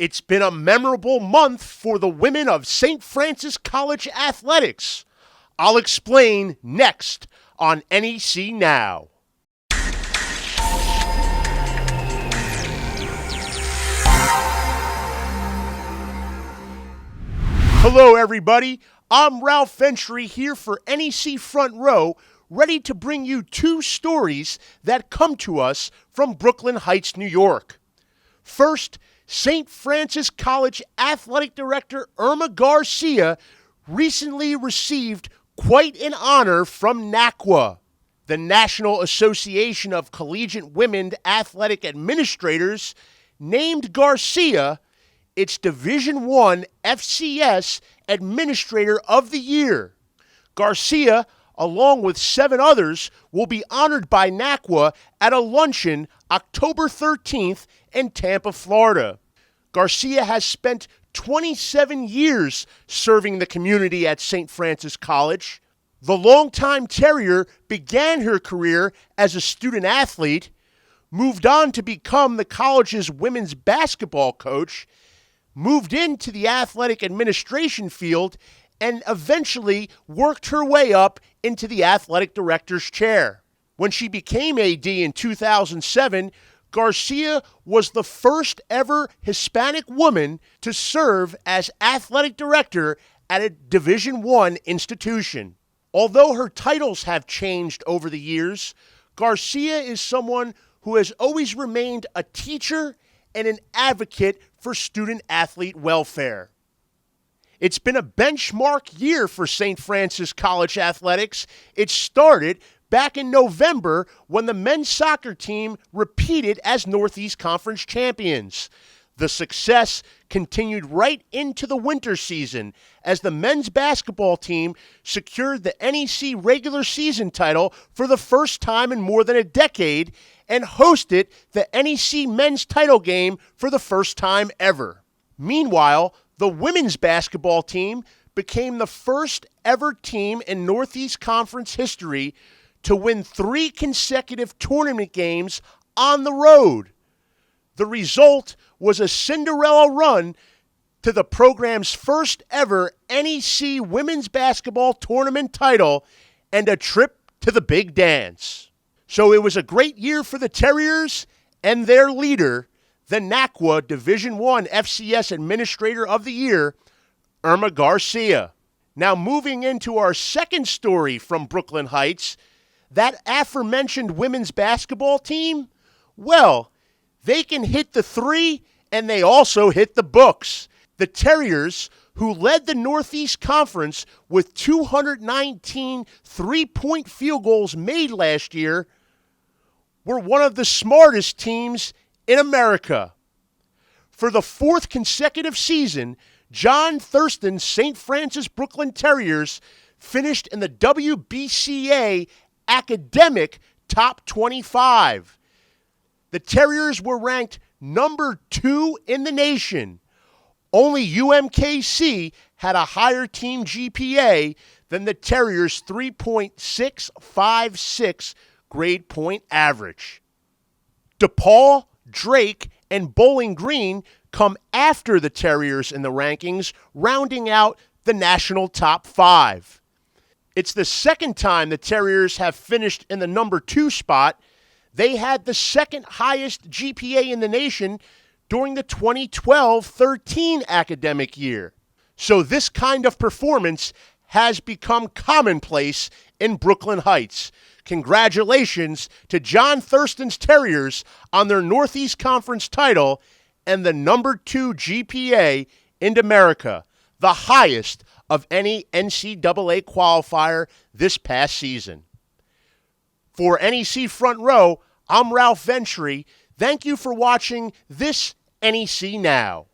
It's been a memorable month for the women of St. Francis College athletics. I'll explain next on NEC Now. Hello, everybody. I'm Ralph Ventre here for NEC Front Row, ready to bring you two stories that come to us from Brooklyn Heights, New York. First, St. Francis College Athletic Director Irma Garcia recently received quite an honor from NACWAA, the National Association of Collegiate Women Athletic Administrators, named Garcia its Division I FCS Administrator of the Year. Garcia, along with 7 others, will be honored by NACWAA at a luncheon October 13th in Tampa, Florida. Garcia has spent 27 years serving the community at St. Francis College. The longtime Terrier began her career as a student athlete, moved on to become the college's women's basketball coach, moved into the athletic administration field, and eventually worked her way up into the athletic director's chair. When she became AD in 2007, Garcia was the first ever Hispanic woman to serve as athletic director at a Division I institution. Although her titles have changed over the years, Garcia is someone who has always remained a teacher and an advocate for student-athlete welfare. It's been a benchmark year for St. Francis College athletics. It started back in November when the men's soccer team repeated as Northeast Conference champions. The success continued right into the winter season as the men's basketball team secured the NEC regular season title for the first time in more than a decade and hosted the NEC men's title game for the first time ever. Meanwhile, the women's basketball team became the first ever team in Northeast Conference history to win 3 consecutive tournament games on the road. The result was a Cinderella run to the program's first ever NEC women's basketball tournament title and a trip to the big dance. So it was a great year for the Terriers and their leader, the NACWAA Division I FCS Administrator of the Year, Irma Garcia. Now moving into our second story from Brooklyn Heights, that aforementioned women's basketball team, well, they can hit the 3 and they also hit the books. The Terriers, who led the Northeast Conference with 219 three-point field goals made last year, were one of the smartest teams in America. For the 4th consecutive season, John Thurston's St. Francis Brooklyn Terriers finished in the WBCA academic top 25. The Terriers were ranked number 2 in the nation. Only UMKC had a higher team GPA than the Terriers' 3.656 grade point average. DePaul, Drake, and Bowling Green come after the Terriers in the rankings, rounding out the national top 5. It's the second time the Terriers have finished in the number 2 spot. They had the second highest GPA in the nation during the 2012-13 academic year. So this kind of performance has become commonplace in Brooklyn Heights. Congratulations to John Thurston's Terriers on their Northeast Conference title and the number 2 GPA in America, the highest of any NCAA qualifier this past season. For NEC Front Row, I'm Ralph Ventre. Thank you for watching this NEC Now.